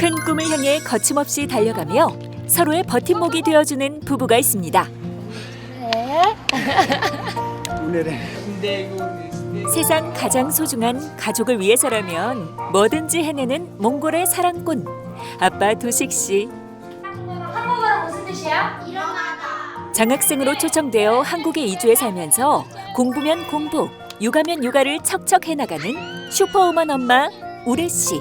큰 꿈을 향해 거침없이 달려가며 서로의 버팀목이 되어주는 부부가 있습니다. 세상 가장 소중한 가족을 위해서라면 뭐든지 해내는 몽골의 사랑꾼 아빠 두식 씨. 한국어로 무슨 뜻이야? 일어나다. 장학생으로 초청되어 한국에 이주해 살면서 공부면 공부, 육아면 육아를 척척 해나가는 슈퍼우먼 엄마 우레 씨.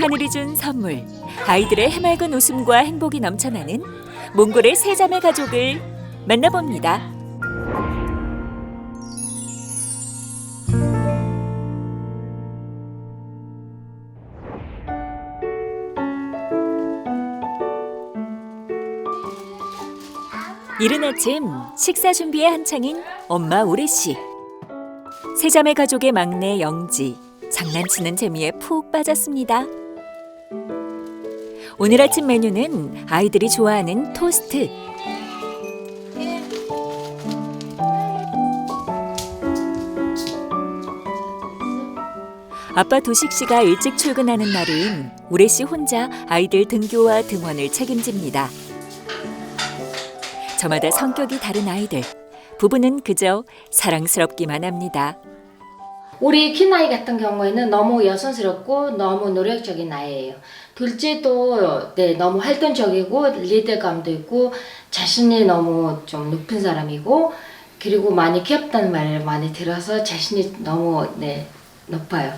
하늘이 준 선물, 아이들의 해맑은 웃음과 행복이 넘쳐나는 몽골의 세 자매 가족을 만나봅니다. 이른 아침 식사 준비에 한창인 엄마 우레 씨. 세 자매 가족의 막내 영지, 장난치는 재미에 푹 빠졌습니다. 오늘 아침 메뉴는 아이들이 좋아하는 토스트. 아빠 두식 씨가 일찍 출근하는 날은 우레 씨 혼자 아이들 등교와 등원을 책임집니다. 저마다 성격이 다른 아이들. 부부는 그저 사랑스럽기만 합니다. 우리 큰아이 같은 경우에는 너무 여성스럽고 너무 노력적인 아이예요. 둘째도 너무 활동적이고 리더감도 있고 자신이 너무 좀 높은 사람이고 그리고 많이 귀엽다는 말을 많이 들어서 자신이 너무 높아요.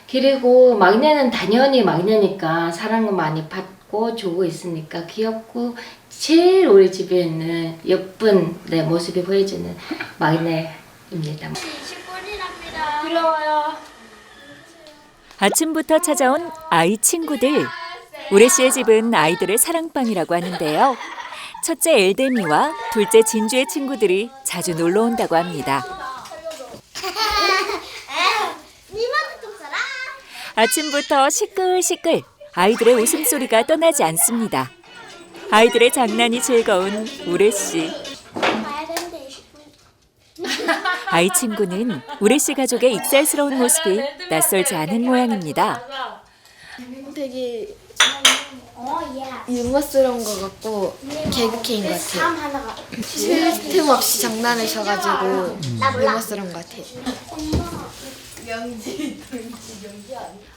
그리고 막내는 당연히 막내니까 사랑을 많이 받고 주고 있으니까 귀엽고 제일 우리 집에 있는 예쁜 모습이 보여주는 막내입니다. 부러워요. 아침부터 찾아온 아이 친구들. 우레 씨의 집은 아이들의 사랑방이라고 하는데요. 첫째 엘데미와 둘째 진주의 친구들이 자주 놀러 온다고 합니다. 아침부터 시끌시끌 아이들의 웃음소리가 떠나지 않습니다. 아이들의 장난이 즐거운 우레 씨. 아이 친구는 우레 씨 가족의 익살스러운 모습이 낯설지 않은 모양입니다. 되게 유머스러운 것 같고 개그케인 것 같아요. 쉴 틈 없이 장난하셔가지고 유머스러운 것 같아요.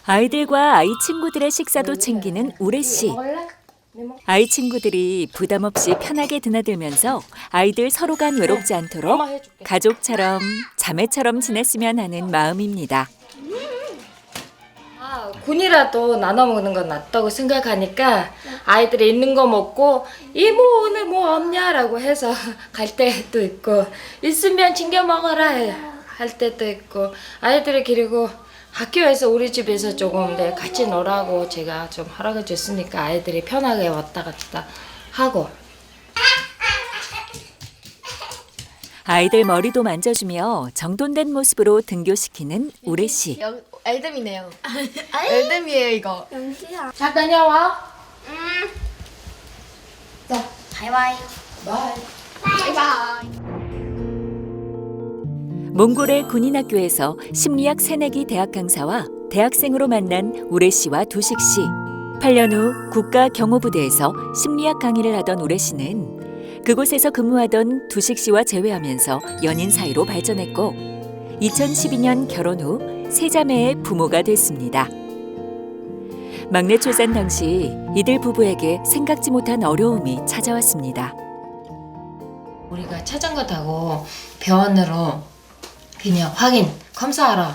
아이들과 아이 친구들의 식사도 챙기는 우레 씨. 아이 친구들이 부담 없이 편하게 드나들면서 아이들 서로 간 외롭지 않도록 가족처럼 자매처럼 지냈으면 하는 마음입니다. 군이라도 나눠 먹는 건 낫다고 생각하니까 아이들이 있는 거 먹고 이모 오늘 뭐 없냐라고 해서 갈 때도 있고 있으면 챙겨 먹어라 할 때도 있고 아이들이 그리고 학교에서 우리 집에서 조금 같이 놀라고 제가 좀 허락을 줬으니까 아이들이 편하게 왔다 갔다 하고. 아이들 머리도 만져주며 정돈된 모습으로 등교시키는 우레 씨. 엘dem이네요. 엘dem이에요 이거. 잘 다녀와. 자, 바이바이. 바이바이. 몽골의 군인학교에서 심리학 새내기 대학 강사와 대학생으로 만난 우레 씨와 두식 씨. 8년 후 국가경호부대에서 심리학 강의를 하던 우레 씨는 그곳에서 근무하던 두식 씨와 재회하면서 연인 사이로 발전했고 2012년 결혼 후 세 자매의 부모가 됐습니다. 막내 출산 당시 이들 부부에게 생각지 못한 어려움이 찾아왔습니다. 우리가 자전거 타고 병원으로 그냥 확인 검사하러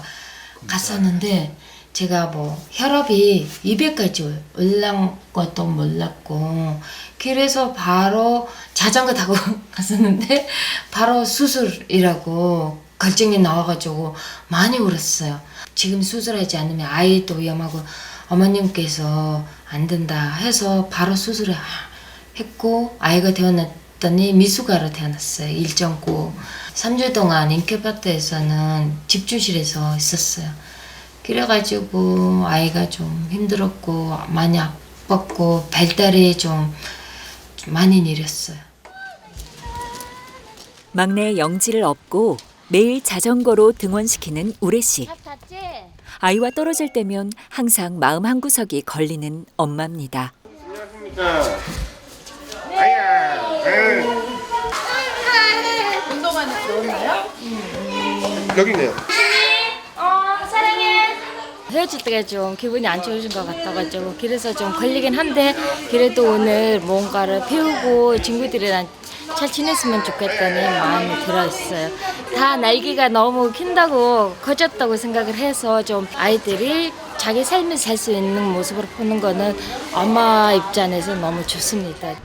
갔었는데 제가 뭐 혈압이 200까지 올라간 것도 몰랐고 그래서 바로 자전거 타고 갔었는데 바로 수술이라고 결정이 나와가지고 많이 울었어요. 지금 수술하지 않으면 아이도 위험하고 어머님께서 안 된다 해서 바로 수술을 했고 아이가 태어났더니 미숙아로 태어났어요. 1.9. 3주 동안 인큐베이터에서는 집중실에서 있었어요. 그래가지고 아이가 좀 힘들었고 많이 아팠고 발달이 좀 많이 느렸어요. 막내 영지를 업고 매일 자전거로 등원시키는 우레 씨. 아이와 떨어질 때면 항상 마음 한구석이 걸리는 엄마입니다. 안녕하십니까. 아야. 운동화는 넣었나요? 여기 있네요. 헤어질 때가 좀 기분이 안 좋으신 것 같아가지고 그래서 좀 걸리긴 한데 그래도 오늘 뭔가를 배우고 친구들이랑 잘 지냈으면 좋겠다는 마음이 들어있어요. 다 날개가 너무 긴다고 커졌다고 생각을 해서 좀 아이들이 자기 삶을 살 수 있는 모습으로 보는 거는 엄마 입장에서 너무 좋습니다.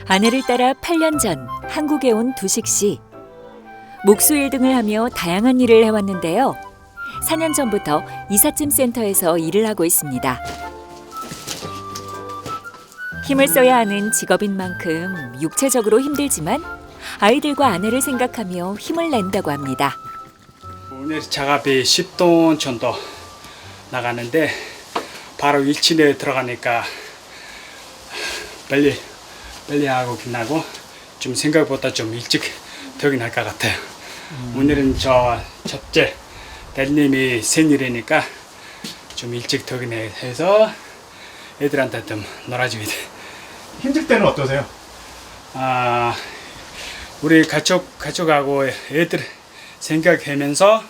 아내를 따라 8년 전 한국에 온 두식 씨. 목수 일 등을 하며 다양한 일을 해왔는데요. 4년 전부터 이삿짐 센터에서 일을 하고 있습니다. 힘을 써야 하는 직업인 만큼 육체적으로 힘들지만 아이들과 아내를 생각하며 힘을 낸다고 합니다. 오늘 작업이 10톤 정도 나가는데 바로 일진에 들어가니까 빨리 하고 끝나고 좀 생각보다 좀 일찍 퇴근할 것 같아요. 오늘은 저 첫째 딸님이 생일이니까 좀 일찍 퇴근해서 애들한테 좀 놀아줘야 돼. 힘들 때는 어떠세요? 우리 가족하고 애들 생각하면서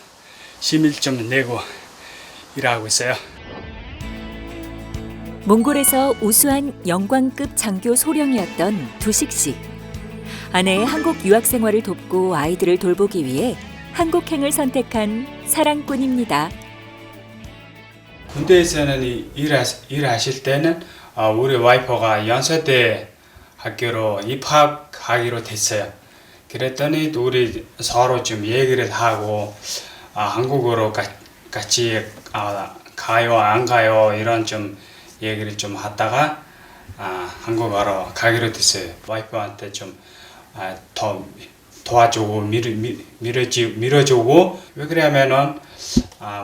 힘을 좀 내고 일하고 있어요. 몽골에서 우수한 영광급 장교 소령이었던 두식 씨. 아내의 한국 유학 생활을 돕고 아이들을 돌보기 위해 한국행을 선택한 사랑꾼입니다. 군대에서는 일하실 때는 우리 와이프가 연세대 학교로 입학하기로 됐어요. 그랬더니 우리 서로 좀 얘기를 하고 한국으로 같이 가요 안 가요 이런 좀 얘기를 좀 하다가 한국으로 가기로 됐어요. 와이프한테 좀 더 도와주고 밀어주고 왜 그러냐면은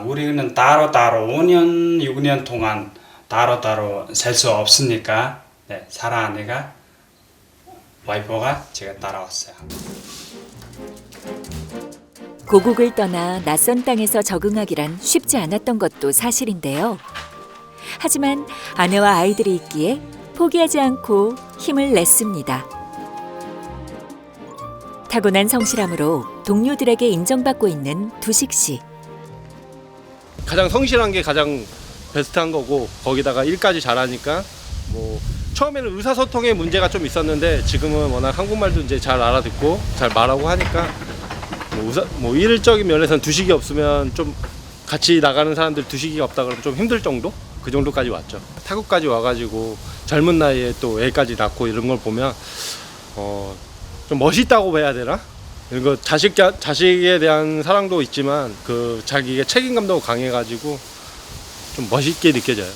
우리는 따로따로 5년 6년 동안 따로따로 살 수 없으니까 사랑하니까 와이프가 제가 따라왔어요. 고국을 떠나 낯선 땅에서 적응하기란 쉽지 않았던 것도 사실인데요. 하지만 아내와 아이들이 있기에 포기하지 않고 힘을 냈습니다. 타고난 성실함으로 동료들에게 인정받고 있는 두식 씨. 가장 성실한 게 가장 베스트한 거고 거기다가 일까지 잘하니까 뭐 처음에는 의사소통에 문제가 좀 있었는데 지금은 워낙 한국말도 이제 잘 알아듣고 잘 말하고 하니까 뭐 일적인 면에서는 두식이 없으면 좀 같이 나가는 사람들 두식이가 없다 그러면 좀 힘들 정도? 그 정도까지 왔죠. 타국까지 와가지고 젊은 나이에 또 애까지 낳고 이런 걸 보면 좀 멋있다고 해야 되나? 이거 자식에 대한 사랑도 있지만 그 자기의 책임감도 강해가지고 좀 멋있게 느껴져요.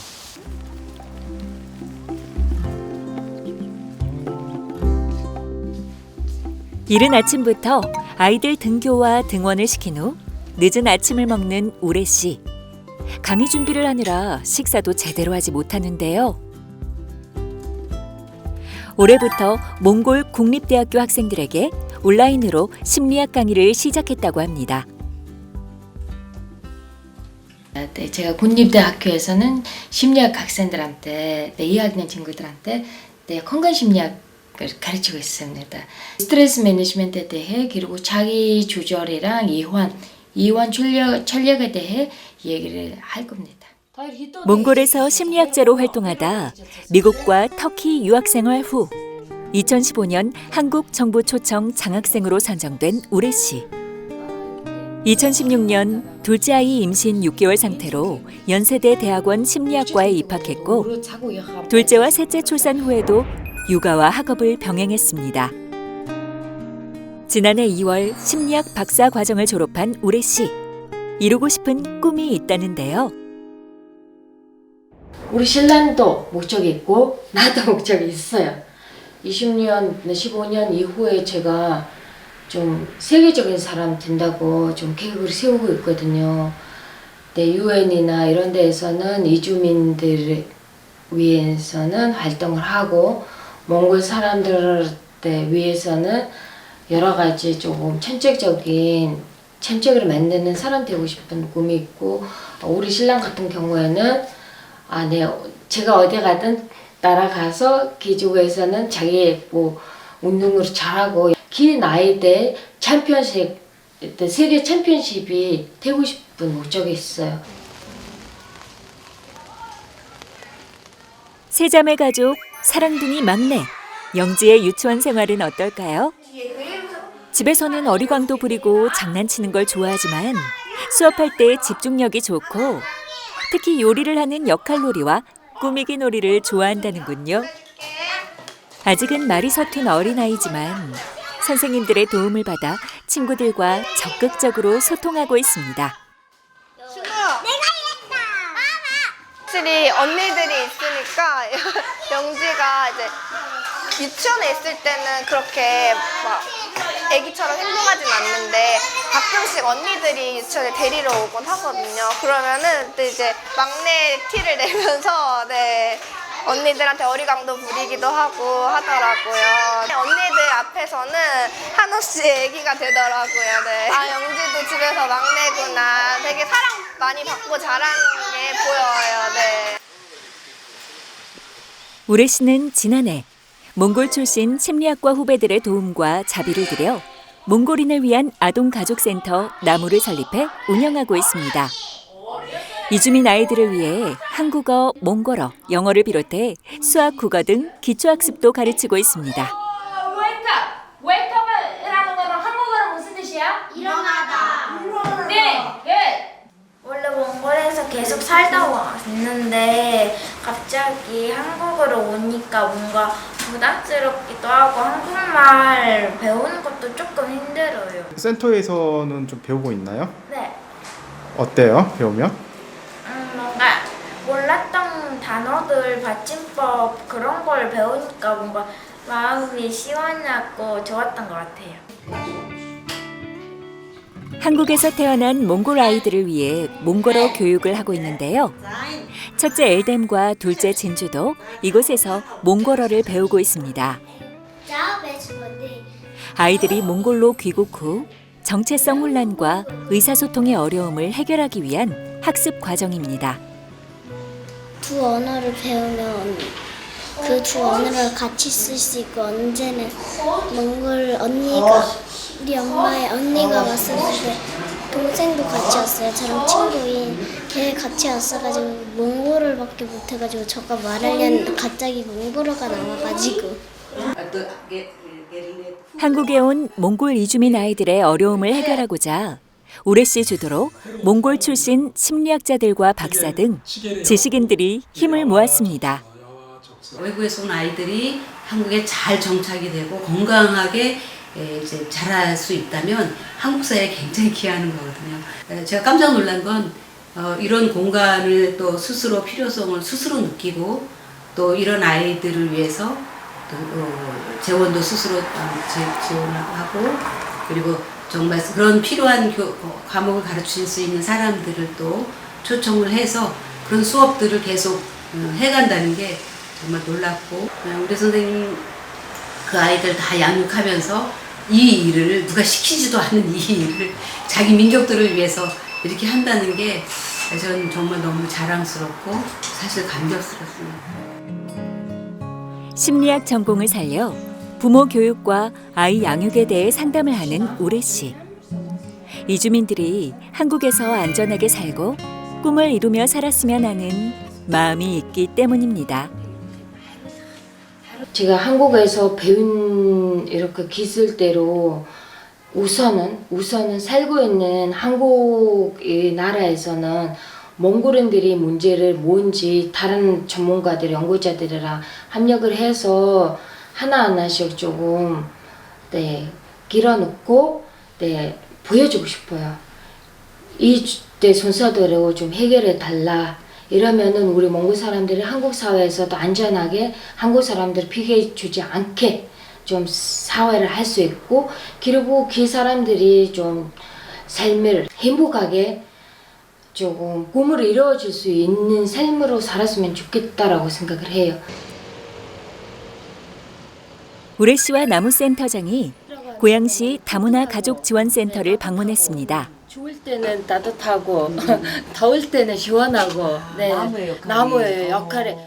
이른 아침부터 아이들 등교와 등원을 시킨 후 늦은 아침을 먹는 우레 씨. 강의 준비를 하느라 식사도 제대로 하지 못하는데요. 올해부터 몽골 국립대학교 학생들에게 온라인으로 심리학 강의를 시작했다고 합니다. 네, 제가 국립대학교에서는 심리학 학생들한테 2학년 친구들한테 건강 심리학을 가르치고 있습니다. 스트레스 매니지먼트에 대해 그리고 자기 조절이랑 이완 전략에 대해 얘기를 할 겁니다. 몽골에서 심리학자로 활동하다 미국과 터키 유학 생활 후 2015년 한국 정부 초청 장학생으로 선정된 우레 씨. 2016년 둘째 아이 임신 6개월 상태로 연세대 대학원 심리학과에 입학했고 둘째와 셋째 출산 후에도 육아와 학업을 병행했습니다. 지난해 2월 심리학 박사 과정을 졸업한 우레 씨. 이루고 싶은 꿈이 있다는데요. 우리 신랑도 목적이 있고 나도 목적이 있어요. 20년, 15년 이후에 제가 좀 세계적인 사람 된다고 좀 계획을 세우고 있거든요. 유엔이나 이런 데에서는 이주민들 위해서는 활동을 하고 몽골 사람들 위해서는 여러 가지 조금 천적으로 만드는 사람 되고 싶은 꿈이 있고, 우리 신랑 같은 경우에는 제가 어디 가든 따라가서 기지국에서는 자기 뭐 운동을 잘하고 긴 나이대 챔피언십, 세계 챔피언십이 되고 싶은 목적이 있어요. 세자매 가족 사랑둥이 막내 영지의 유치원 생활은 어떨까요? 집에서는 어리광도 부리고 장난치는 걸 좋아하지만 수업할 때 집중력이 좋고 특히 요리를 하는 역할놀이와 꾸미기 놀이를 좋아한다는군요. 아직은 말이 서툰 어린아이지만 선생님들의 도움을 받아 친구들과 적극적으로 소통하고 있습니다. 확실히 언니들이 있으니까 영지가 이제 유치원에 있을 때는 그렇게 막 애기처럼 행동하진 않는데 가끔씩 언니들이 유치원에 데리러 오곤 하거든요. 그러면은 또 이제 막내 티를 내면서 언니들한테 어리광도 부리기도 하고 하더라고요. 언니들 앞에서는 한없이 애기가 되더라고요. 영지도 집에서 막내구나. 되게 사랑 많이 받고 자라는 게 보여요. 우레 씨는 지난해 몽골 출신 심리학과 후배들의 도움과 자비를 들여 몽골인을 위한 아동가족센터 나무를 설립해 운영하고 있습니다. 이주민 아이들을 위해 한국어, 몽골어, 영어를 비롯해 수학, 국어 등 기초학습도 가르치고 있습니다. 웨이크업이라는 거는 한국어로 무슨 뜻이야? 일어나다. 네. 원래 몽골에서 계속 살다 왔는데 갑자기 한국으로 오니까 뭔가 부담스럽기도 하고 한국말 배우는 것도 조금 힘들어요. 센터에서는 좀 배우고 있나요? 네. 어때요? 배우면? 뭔가 몰랐던 단어들, 받침법 그런 걸 배우니까 뭔가 마음이 시원하고 좋았던 것 같아요. 한국에서 태어난 몽골 아이들을 위해 몽골어 교육을 하고 있는데요. 첫째 엘뎀과 둘째 진주도 이곳에서 몽골어를 배우고 있습니다. 아이들이 몽골로 귀국 후 정체성 혼란과 의사소통의 어려움을 해결하기 위한 학습 과정입니다. 두 언어를 배우면 그 두 언어를 같이 쓸 수 있고 언제는 몽골 언니가 우리 엄마의 언니가 왔었는데 동생도 같이 왔어요. 저랑 친구인 걔 같이 왔어가지고 몽골어밖에 못해가지고 저가 말하려는데 갑자기 몽골어가 나와가지고 한국에 온 몽골 이주민 아이들의 어려움을 해결하고자 우레 씨 주도로 몽골 출신 심리학자들과 박사 등 지식인들이 힘을 모았습니다. 외국에서 온 아이들이 한국에 잘 정착이 되고 건강하게 이제 자랄 수 있다면 한국 사회에 굉장히 기여하는 거거든요. 제가 깜짝 놀란 건 이런 공간을 또 스스로 필요성을 스스로 느끼고 또 이런 아이들을 위해서 또 재원도 스스로 지원을 하고 그리고 정말 그런 필요한 과목을 가르칠 수 있는 사람들을 또 초청을 해서 그런 수업들을 계속 해간다는 게 정말 놀랍고 우리 선생님 그 아이들 다 양육하면서 이 일을 누가 시키지도 않은 이 일을 자기 민족들을 위해서 이렇게 한다는 게 저는 정말 너무 자랑스럽고 사실 감격스럽습니다. 심리학 전공을 살려 부모 교육과 아이 양육에 대해 상담을 하는 우레 씨. 이주민들이 한국에서 안전하게 살고 꿈을 이루며 살았으면 하는 마음이 있기 때문입니다. 제가 한국에서 배운 이렇게 기술대로 우선은 살고 있는 한국의 나라에서는 몽골인들이 문제를 뭔지 다른 전문가들, 연구자들이랑 협력을 해서 하나하나씩 조금 길어놓고 보여주고 싶어요. 이때 순서대로 좀 해결해 달라. 이러면은 우리 몽골 사람들이 한국 사회에서도 안전하게 한국 사람들 피해 주지 않게 좀 사회를 할 수 있고 그리고 그 사람들이 좀 삶을 행복하게 조금 꿈을 이루어질 수 있는 삶으로 살았으면 좋겠다라고 생각을 해요. 우레 씨와 나무센터장이 고양시 다문화 가족 지원센터를 방문했습니다. 추울 때는 따뜻하고 더울 때는 시원하고 네, 나무의 역할에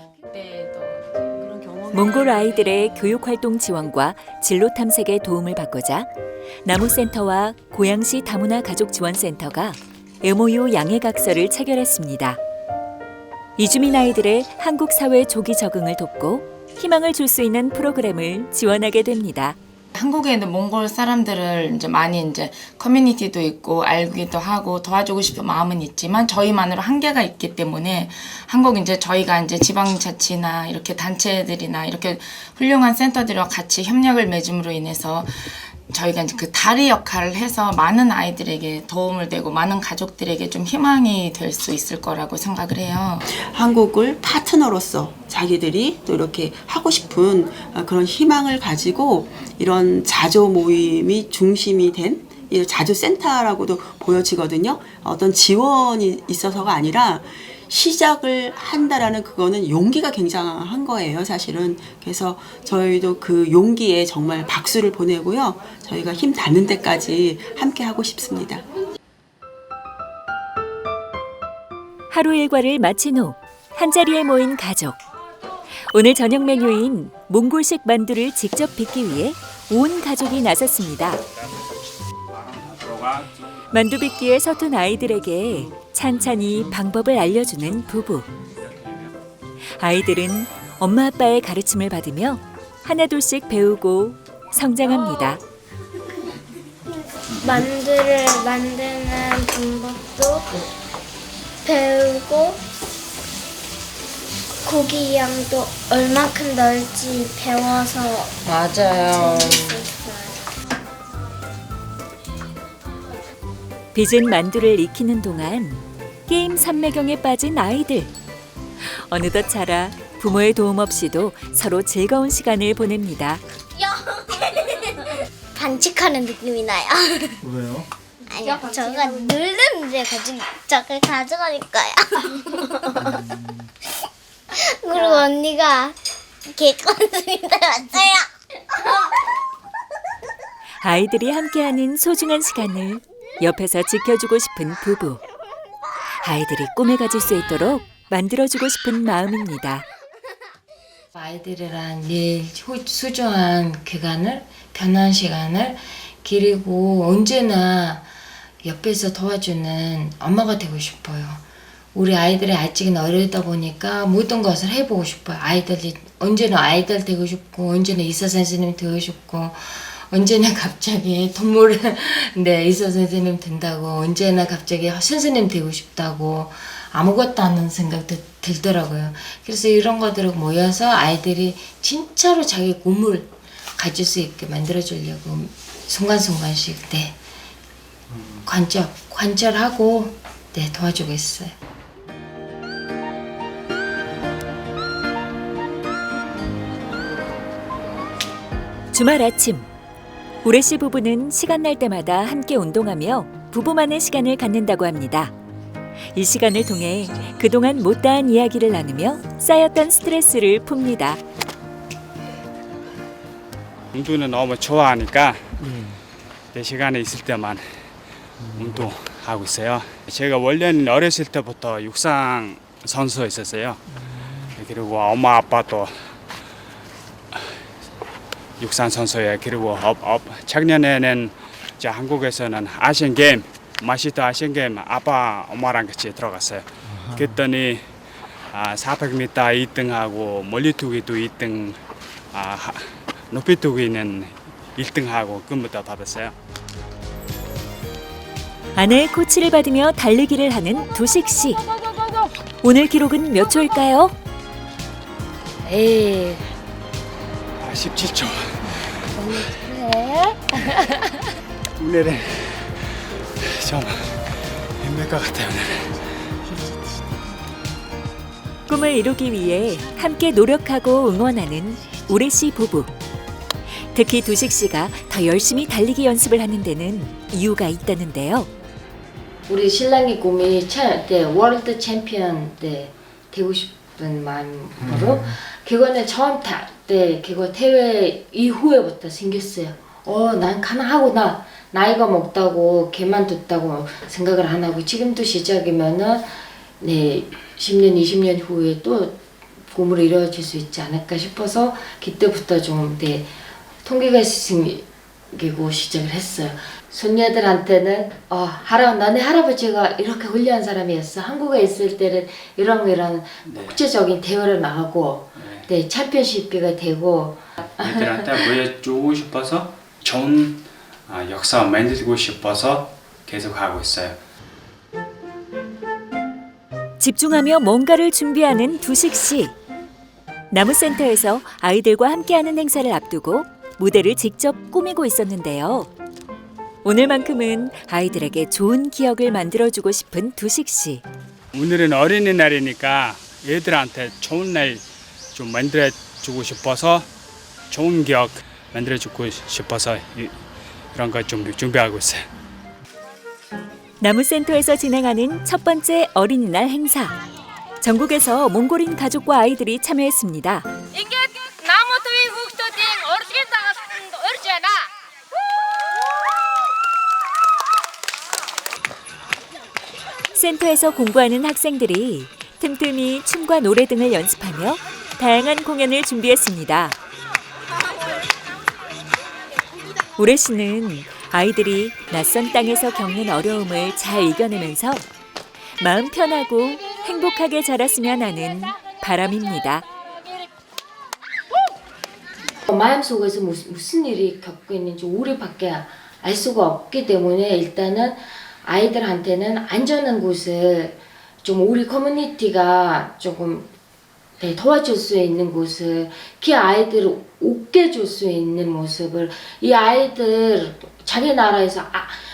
몽골 아이들의 교육활동 지원과 진로 탐색에 도움을 받고자 나무센터와 고양시 다문화 가족 지원센터가 MOU 양해각서를 체결했습니다. 이주민 아이들의 한국 사회 조기 적응을 돕고 희망을 줄 수 있는 프로그램을 지원하게 됩니다. 한국에 있는 몽골 사람들을 이제 많이 이제 커뮤니티도 있고 알기도 하고 도와주고 싶은 마음은 있지만 저희만으로 한계가 있기 때문에 한국 이제 저희가 이제 지방자치나 이렇게 단체들이나 이렇게 훌륭한 센터들과 같이 협력을 맺음으로 인해서 저희가 이제 그 다리 역할을 해서 많은 아이들에게 도움을 되고 많은 가족들에게 좀 희망이 될 수 있을 거라고 생각을 해요. 한국을 파트너로서 자기들이 또 이렇게 하고 싶은 그런 희망을 가지고 이런 자조 모임이 중심이 된 자조 센터라고도 보여지거든요. 어떤 지원이 있어서가 아니라 시작을 한다라는 그거는 용기가 굉장한 거예요, 사실은. 그래서 저희도 그 용기에 정말 박수를 보내고요. 저희가 힘 닿는 데까지 함께 하고 싶습니다. 하루 일과를 마친 후 한자리에 모인 가족. 오늘 저녁 메뉴인 몽골식 만두를 직접 빚기 위해 온 가족이 나섰습니다. 만두 빚기에 서툰 아이들에게 찬찬히 방법을 알려주는 부부. 아이들은 엄마 아빠의 가르침을 받으며 하나둘씩 배우고 성장합니다. 만두를 만드는 방법도 배우고 고기 양도 얼만큼 넣을지 배워서 맞아요. 빚은 만두를 익히는 동안 게임 삼매경에 빠진 아이들. 어느덧 자라 부모의 도움 없이도 서로 즐거운 시간을 보냅니다. 반칙하는 느낌이 나요. 왜요? 아니요, 저가 늘는데 저걸 가져가니까요. 그리고 언니가 개con승이 닮았어요. 아이들이 함께하는 소중한 시간을 옆에서 지켜주고 싶은 부부. 아이들이 꿈을 가질 수 있도록 만들어주고 싶은 마음입니다. 아이들이랑 늘 소중한 기간을, 편한 시간을 기리고 언제나 옆에서 도와주는 엄마가 되고 싶어요. 우리 아이들이 아직은 어리다 보니까 모든 것을 해보고 싶어요. 아이들이 언제나 아이들 되고 싶고, 언제나 의사 선생님 되고 싶고, 언제나 갑자기 동물 네, 의사 선생님 된다고, 언제나 갑자기 선생님 되고 싶다고 아무것도 안 하는 생각도 들더라고요. 그래서 이런 것들을 모여서 아이들이 진짜로 자기 꿈을 가질 수 있게 만들어주려고 순간순간씩 네, 관절하고 네, 도와주고 있어요. 주말 아침, 우레 씨 부부는 시간 날 때마다 함께 운동하며 부부만의 시간을 갖는다고 합니다. 이 시간을 통해 그동안 못다한 이야기를 나누며 쌓였던 스트레스를 풉니다. 운동은 너무 좋아하니까 내 시간에 있을 때만 운동하고 있어요. 제가 원래는 어렸을 때부터 육상 선수였었어요. 그리고 엄마 아빠도 육상 선수예요. 그리고 작년에는 이제 한국에서는 아시안 게임, 마시터 아시안 게임 아빠 엄마랑 같이 들어갔어요. 그랬더니 400m 2등하고 멀리뛰기도 2등, 높이뛰기는 1등하고 금부터 받았어요. 아내의 코치를 받으며 달리기를 하는 두식 씨. 오늘 기록은 몇 초일까요? 에이, 17초. 오늘은 좀 힘들 것 같아요. 꿈을 이루기 위해 함께 노력하고 응원하는 우레 씨 부부. 특히 두식 씨가 더 열심히 달리기 연습을 하는 데는 이유가 있다는데요. 우리 신랑의 꿈이 월드 챔피언 되고 싶은 마음으로 그거는 처음 그거 대회 이후에부터 생겼어요. 난 가능하구나. 나이가 먹다고 걔만 뒀다고 생각을 안 하고 지금도 시작이면은 10년, 20년 후에 또 꿈으로 이루어질 수 있지 않을까 싶어서 그때부터 좀 통계가 생기고 시작을 했어요. 손녀들한테는 너네 할아버지가 이렇게 훌륭한 사람이었어. 한국에 있을 때는 이런 국제적인 대회를 나가고 챔피언십이 되고 애들한테 보여주고 싶어서 좋은 역사 만들고 싶어서 계속 하고 있어요. 집중하며 뭔가를 준비하는 두식 씨. 나무센터에서 아이들과 함께하는 행사를 앞두고 무대를 직접 꾸미고 있었는데요. 오늘만큼은 아이들에게 좋은 기억을 만들어주고 싶은 두식 씨. 오늘은 어린이날이니까 애들한테 좋은 날 좀 만들어주고 싶어서 좋은 기억 만들어주고 싶어서 이런 거 좀 준비하고 있어요. 나무센터에서 진행하는 첫 번째 어린이날 행사. 전국에서 몽골인 가족과 아이들이 참여했습니다. 이게 나무토이 국토딩 어르신다 어르잖아. 센터에서 공부하는 학생들이 틈틈이 춤과 노래 등을 연습하며 다양한 공연을 준비했습니다. 우레 씨는 아이들이 낯선 땅에서 겪는 어려움을 잘 이겨내면서 마음 편하고 행복하게 자랐으면 하는 바람입니다. 마음속에서 무슨 일이 겪고 있는지 우리밖에 알 수가 없기 때문에 일단은 아이들한테는 안전한 곳을 좀 우리 커뮤니티가 조금 도와줄 수 있는 곳을 그 아이들을 웃게 줄 수 있는 모습을 이 아이들 자기 나라에서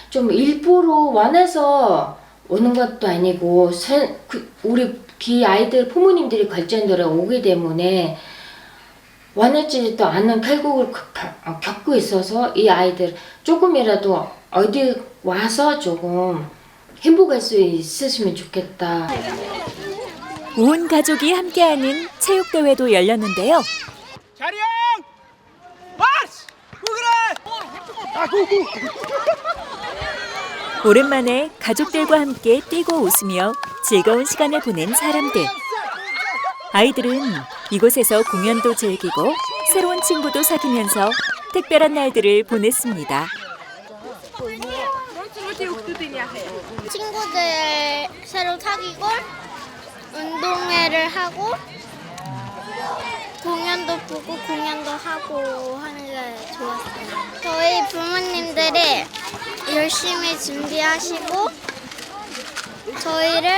좀 일부러 원해서 오는 것도 아니고 우리 그 아이들 부모님들이 결정대로 오기 때문에 원하지도 않는 결국을 겪고 있어서 이 아이들 조금이라도 어디 와서 조금 행복할 수 있으시면 좋겠다. 온 가족이 함께하는 체육대회도 열렸는데요. 자리형! 마르시! 오랜만에 가족들과 함께 뛰고 웃으며 즐거운 시간을 보낸 사람들. 아이들은 이곳에서 공연도 즐기고 새로운 친구도 사귀면서 특별한 날들을 보냈습니다. 친구들 새로 사귀고 운동회를 하고 공연도 보고 공연도 하고 하는 게 좋았어요. 저희 부모님들이 열심히 준비하시고 저희를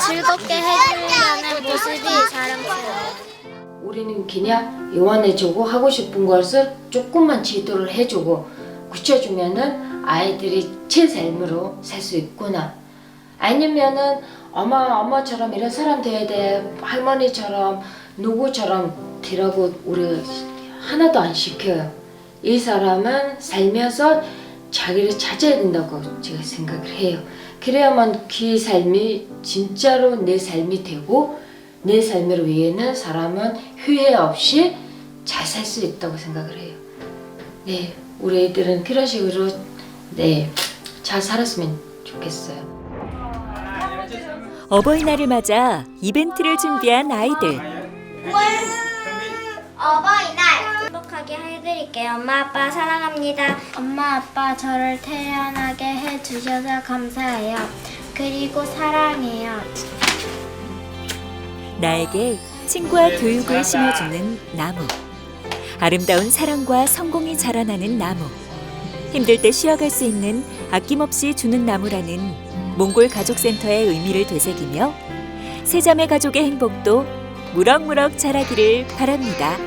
즐겁게 해주려는 모습이 자랑스러워요. 우리는 그냥 요원해주고 하고 싶은 것을 조금만 지도를 해주고 굳혀주면은 아이들이 제 삶으로 살 수 있구나. 아니면은 엄마처럼 이런 사람 돼야 돼. 할머니처럼 누구처럼 되라고 우리 하나도 안 시켜요. 이 사람은 살면서 자기를 찾아야 된다고 제가 생각을 해요. 그래야만 그 삶이 진짜로 내 삶이 되고 내 삶을 위해는 사람은 후회 없이 잘 살 수 있다고 생각을 해요. 우리 애들은 그런 식으로 잘 살았으면 좋겠어요. 어버이날을 맞아 이벤트를 준비한 아이들. 어버이날 행복하게 해드릴게요. 엄마 아빠 사랑합니다. 엄마 아빠 저를 태어나게 해주셔서 감사해요. 그리고 사랑해요. 나에게 친구와 교육을 심어주는 나무. 아름다운 사랑과 성공이 자라나는 나무. 힘들 때 쉬어갈 수 있는 아낌없이 주는 나무라는 몽골 가족센터의 의미를 되새기며 세자매 가족의 행복도 무럭무럭 자라기를 바랍니다.